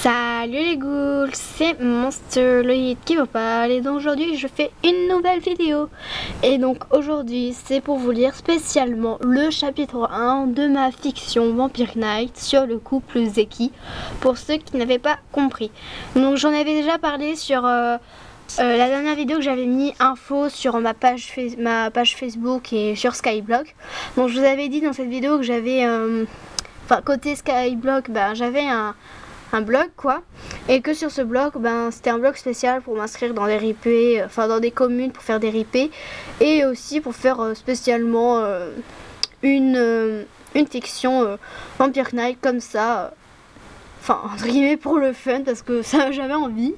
Salut les ghouls, c'est Monster le qui vous parle et donc aujourd'hui je fais une nouvelle vidéo. Et donc aujourd'hui c'est pour vous lire spécialement le chapitre 1 de ma fiction Vampire Knight sur le couple Zeki, pour ceux qui n'avaient pas compris. Donc j'en avais déjà parlé sur la dernière vidéo que j'avais mis info sur ma page Facebook et sur Skyblock. Donc je vous avais dit dans cette vidéo que j'avais côté Skyblock, j'avais un blog quoi, et que sur ce blog c'était un blog spécial pour m'inscrire dans des RP, dans des communes pour faire des RP, et aussi pour faire spécialement une fiction Vampire Knight comme ça, entre guillemets pour le fun, parce que ça j'avais envie.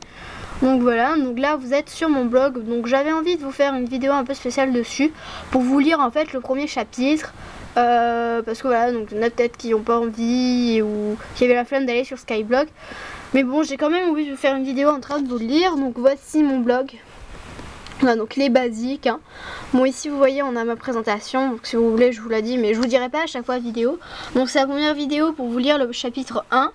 Donc voilà, donc là vous êtes sur mon blog, donc j'avais envie de vous faire une vidéo un peu spéciale dessus pour vous lire en fait le premier chapitre. Parce que voilà, donc il y en a peut-être qui n'ont pas envie ou qui avaient la flemme d'aller sur Skyblock. Mais bon, j'ai quand même envie de vous faire une vidéo en train de vous le lire. Donc voici mon blog. Voilà, donc les basiques. Bon, ici vous voyez, on a ma présentation. Donc si vous voulez, je vous la dis, mais je vous dirai pas à chaque fois vidéo. Donc c'est la première vidéo pour vous lire le chapitre 1.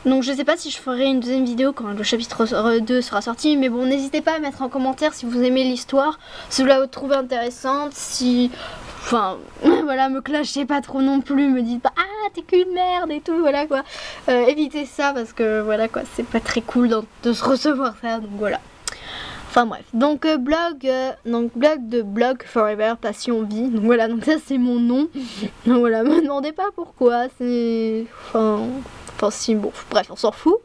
Donc je sais pas si je ferai une deuxième vidéo quand le chapitre 2 sera sorti. Mais bon, n'hésitez pas à mettre en commentaire si vous aimez l'histoire, si vous la trouvez intéressante, si... voilà, me clashez pas trop non plus, me dites pas ah t'es qu'une merde et tout, voilà quoi. Évitez ça parce que voilà quoi, c'est pas très cool de se recevoir ça, donc voilà. Enfin bref, donc blog de Blog Forever Passion Vie, donc voilà, donc ça c'est mon nom. Donc voilà, me demandez pas pourquoi, c'est... si bon, bref, on s'en fout.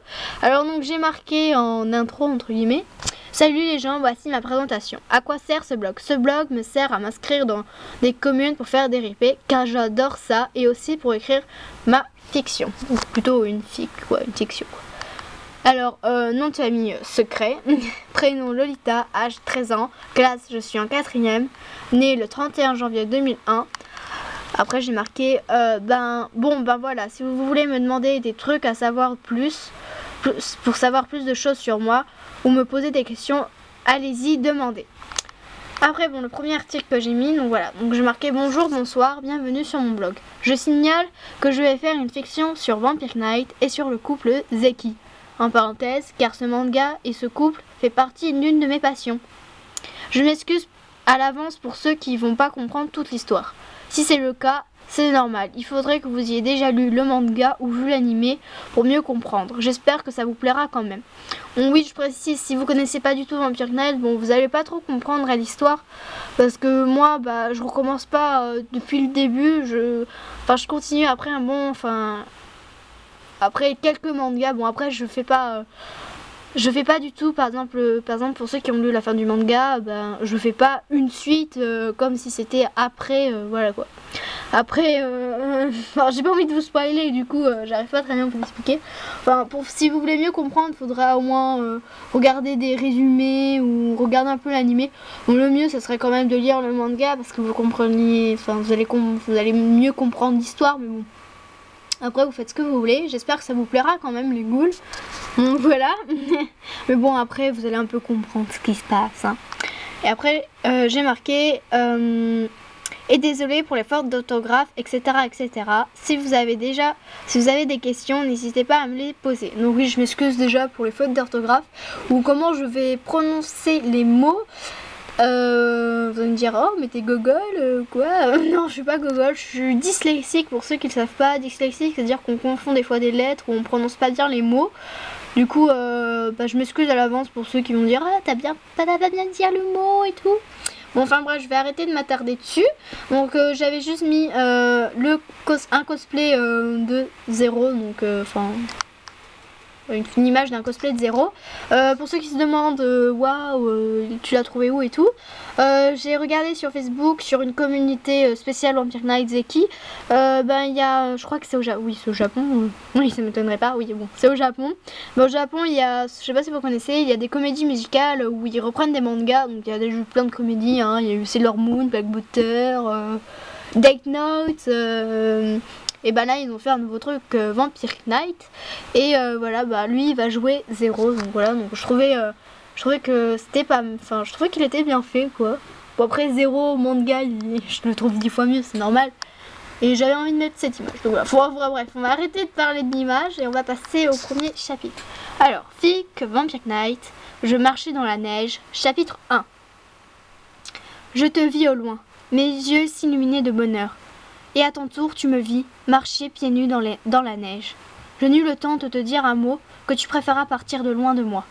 Alors donc j'ai marqué en intro entre guillemets: salut les gens, voici ma présentation. À quoi sert ce blog? Ce blog me sert à m'inscrire dans des communes pour faire des RP, car j'adore ça, et aussi pour écrire ma fiction. Ou plutôt une fiction. Alors, nom de famille secret, prénom Lolita, âge 13 ans, classe je suis en 4ème, né le 31 janvier 2001. Après j'ai marqué, voilà, si vous voulez me demander des trucs à savoir pour savoir plus de choses sur moi, ou me poser des questions, allez-y, demandez. Après le premier article que j'ai mis, donc voilà, donc j'ai marqué bonjour, bonsoir, bienvenue sur mon blog. Je signale que je vais faire une fiction sur Vampire Knight et sur le couple Zeki. En parenthèse, car ce manga et ce couple fait partie d'une de mes passions. Je m'excuse à l'avance pour ceux qui vont pas comprendre toute l'histoire. Si c'est le cas, c'est normal, il faudrait que vous ayez déjà lu le manga ou vu l'animé pour mieux comprendre. J'espère que ça vous plaira quand même. Bon, oui, je précise, si vous connaissez pas du tout Vampire Knight, vous allez pas trop comprendre à l'histoire, parce que moi, je recommence pas depuis le début, je continue après après quelques mangas. Bon, après je fais pas du tout, par exemple pour ceux qui ont lu la fin du manga, je fais pas une suite comme si c'était après, voilà quoi. Après, j'ai pas envie de vous spoiler, du coup j'arrive pas très bien à vous expliquer. Si vous voulez mieux comprendre, il faudra au moins regarder des résumés ou regarder un peu l'animé. Bon, le mieux ce serait quand même de lire le manga, parce que vous compreniez, vous allez mieux comprendre l'histoire, mais bon. Après vous faites ce que vous voulez, j'espère que ça vous plaira quand même les ghouls. Donc voilà. Mais bon, après vous allez un peu comprendre ce qui se passe. Et après j'ai marqué et désolé pour les fautes d'orthographe, etc., etc. Si vous avez des questions, n'hésitez pas à me les poser. Donc oui, je m'excuse déjà pour les fautes d'orthographe ou comment je vais prononcer les mots. Vous allez me dire oh mais t'es gogol quoi. Non, je suis pas gogol, je suis dyslexique. Pour ceux qui ne savent pas, dyslexique c'est à dire qu'on confond des fois des lettres ou on prononce pas bien les mots. Du coup je m'excuse à l'avance pour ceux qui vont dire ah t'as pas bien dire le mot et tout. Bon, bref, je vais arrêter de m'attarder dessus. Donc j'avais juste mis un cosplay de 0, donc une image d'un cosplay de 0. Pour ceux qui se demandent waouh, tu l'as trouvé où et tout, j'ai regardé sur Facebook, sur une communauté spéciale Vampire Knight Zeki. Il y a, je crois que c'est au Japon. Oui, c'est au Japon. Oui, ça m'étonnerait pas. Oui, bon, c'est au Japon. Au Japon, il y a, je sais pas si vous connaissez, il y a des comédies musicales où ils reprennent des mangas. Donc il y a déjà plein de comédies. Il y a eu Sailor Moon, Black Butter, Death Note. Et là ils ont fait un nouveau truc Vampire Knight, et voilà, lui il va jouer 0, donc voilà, donc je trouvais que c'était pas, je trouvais qu'il était bien fait quoi. Bon, après 0 manga je le trouve 10 fois mieux, c'est normal, Et j'avais envie de mettre cette image. Donc voilà, bref, on va arrêter de parler de l'image et on va passer au premier chapitre. Alors, Thick Vampire Knight, je marchais dans la neige, chapitre 1. Je te vis au loin, mes yeux s'illuminaient de bonheur. Et à ton tour, tu me vis, marcher pieds nus dans la neige. Je n'eus le temps de te dire un mot que tu préféras partir de loin de moi.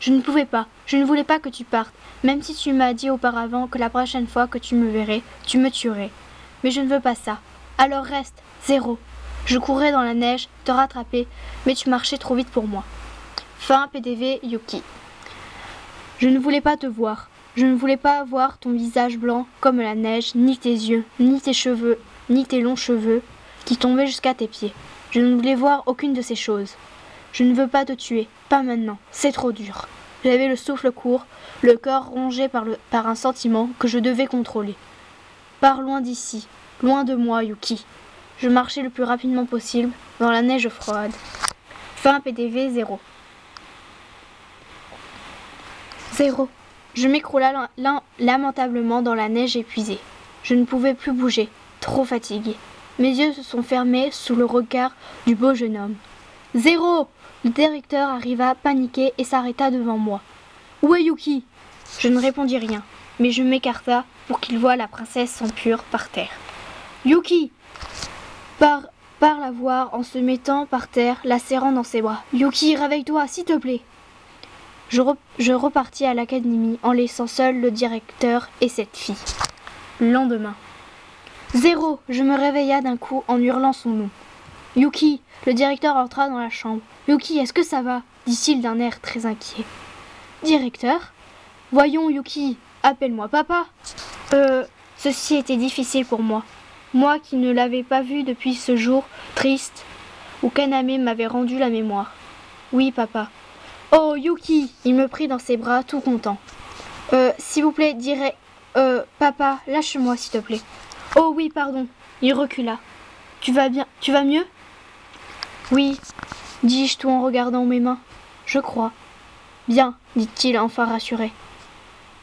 Je ne pouvais pas, je ne voulais pas que tu partes, même si tu m'as dit auparavant que la prochaine fois que tu me verrais, tu me tuerais. Mais je ne veux pas ça. Alors reste, Zéro. Je courais dans la neige, te rattraper, mais tu marchais trop vite pour moi. Fin PDV Yuki. Je ne voulais pas te voir. Je ne voulais pas voir ton visage blanc comme la neige, ni tes yeux, ni tes cheveux, ni tes longs cheveux qui tombaient jusqu'à tes pieds. Je ne voulais voir aucune de ces choses. Je ne veux pas te tuer, pas maintenant, c'est trop dur. J'avais le souffle court, le corps rongé par un sentiment que je devais contrôler. Pars loin d'ici, loin de moi, Yuki. Je marchais le plus rapidement possible dans la neige froide. Fin PDV 0. 0. Je m'écroula lamentablement dans la neige épuisée. Je ne pouvais plus bouger, trop fatiguée. Mes yeux se sont fermés sous le regard du beau jeune homme. 0. Le directeur arriva paniqué et s'arrêta devant moi. Où est Yuki? Je ne répondis rien, mais je m'écarta pour qu'il voie la princesse sans pure par terre. Yuki! Par la voir en se mettant par terre, la serrant dans ses bras. Yuki, réveille-toi, s'il te plaît. Je repartis à l'académie en laissant seul le directeur et cette fille. Le lendemain. 0. Je me réveilla d'un coup en hurlant son nom. Yuki, le directeur entra dans la chambre. Yuki, est-ce que ça va? Dit-il d'un air très inquiet. Directeur? Voyons, Yuki, appelle-moi papa. Ceci était difficile pour moi. Moi qui ne l'avais pas vu depuis ce jour triste où Kaname m'avait rendu la mémoire. Oui, papa. Oh, Yuki! Il me prit dans ses bras, tout content. S'il vous plaît, papa, lâche-moi, s'il te plaît. Oh oui, pardon. Il recula. Tu vas bien? Tu vas mieux? Oui, dis-je tout en regardant mes mains. Je crois. Bien, dit-il enfin rassuré.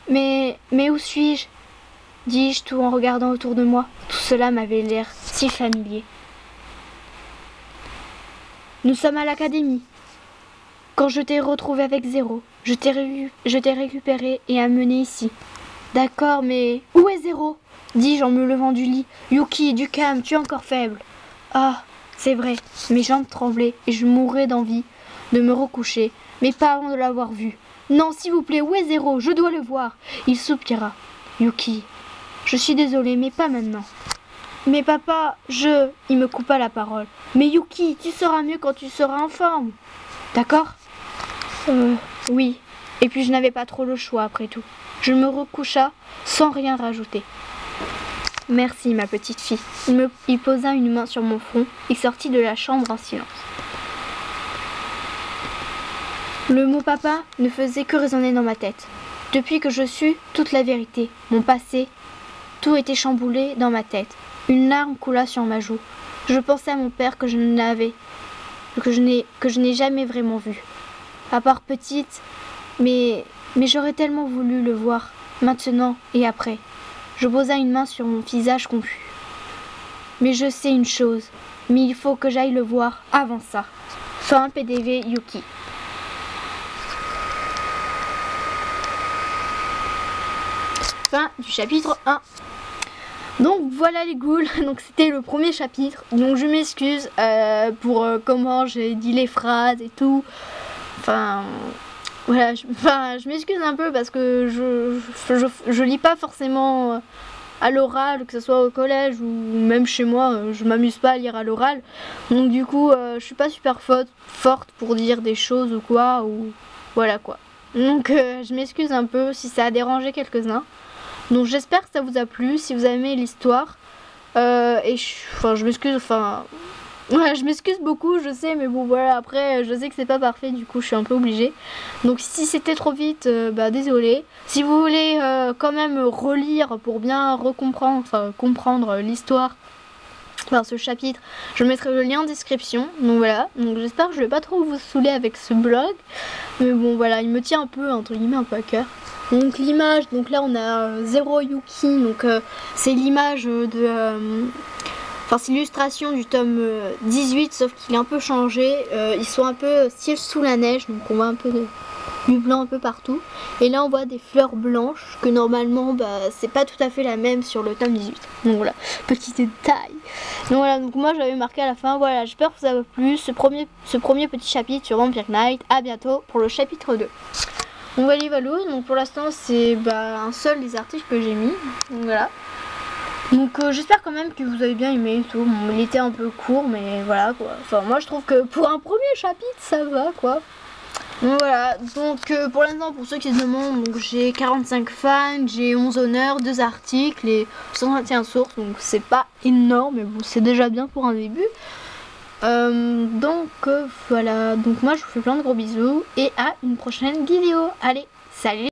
Mais où suis-je? Dis-je tout en regardant autour de moi. Tout cela m'avait l'air si familier. Nous sommes à l'académie. Quand je t'ai retrouvé avec Zéro, je t'ai récupéré et amené ici. D'accord, mais où est Zéro? Dis-je en me levant du lit. Yuki, du calme, tu es encore faible. Ah, c'est vrai, mes jambes tremblaient et je mourais d'envie de me recoucher, mais pas avant de l'avoir vu. Non, s'il vous plaît, où est Zéro? Je dois le voir. Il soupira. Yuki, je suis désolée, mais pas maintenant. Mais papa, Il me coupa la parole. Mais Yuki, tu seras mieux quand tu seras en forme. D'accord? Oui. Et puis je n'avais pas trop le choix après tout. Je me recoucha sans rien rajouter. Merci, ma petite fille. Il posa une main sur mon front et sortit de la chambre en silence. Le mot papa ne faisait que résonner dans ma tête. Depuis que je sus toute la vérité, mon passé, tout était chamboulé dans ma tête. Une larme coula sur ma joue. Je pensais à mon père que je n'ai jamais vraiment vu. À part petite, mais j'aurais tellement voulu le voir, maintenant et après. Je posa une main sur mon visage confus. Mais je sais une chose, mais il faut que j'aille le voir avant ça. Fin PDV Yuki. Fin du chapitre 1. Donc voilà les ghouls, donc c'était le premier chapitre. Donc je m'excuse pour comment j'ai dit les phrases et tout. Enfin voilà, je m'excuse un peu parce que je lis pas forcément à l'oral, que ce soit au collège ou même chez moi, je m'amuse pas à lire à l'oral. Donc du coup, je suis pas super forte pour dire des choses ou quoi, ou voilà quoi. Donc je m'excuse un peu si ça a dérangé quelques-uns. Donc j'espère que ça vous a plu, si vous avez aimé l'histoire. Je m'excuse, voilà, je m'excuse beaucoup, je sais, mais bon voilà, après je sais que c'est pas parfait, du coup je suis un peu obligée. Donc si c'était trop vite, désolé. Si vous voulez quand même relire pour bien comprendre l'histoire, ce chapitre, je mettrai le lien en description. Donc voilà, donc j'espère que je vais pas trop vous saouler avec ce blog. Mais bon voilà, il me tient un peu, entre guillemets, un peu à cœur. Donc l'image, donc là on a Zéro Yuki, donc c'est l'image Enfin c'est l'illustration du tome 18 sauf qu'il est un peu changé. Ils sont un peu style sous la neige, donc on voit un peu du blanc un peu partout. Et là on voit des fleurs blanches que normalement c'est pas tout à fait la même sur le tome 18. Donc voilà, petit détail. Donc voilà, donc moi j'avais marqué à la fin, voilà, j'espère que ça vous a plu, ce premier petit chapitre sur Vampire Knight. À bientôt pour le chapitre 2. Donc voilà, donc pour l'instant c'est un seul des articles que j'ai mis. Donc voilà. Donc j'espère quand même que vous avez bien aimé et tout. Bon, il était un peu court mais voilà quoi. Enfin moi je trouve que pour un premier chapitre ça va quoi. Donc voilà, donc pour l'instant pour ceux qui se demandent, donc j'ai 45 fans, j'ai 11 honneurs, 2 articles et 121 sources. Donc c'est pas énorme mais bon c'est déjà bien pour un début. Donc voilà, donc moi je vous fais plein de gros bisous et à une prochaine vidéo. Allez, salut!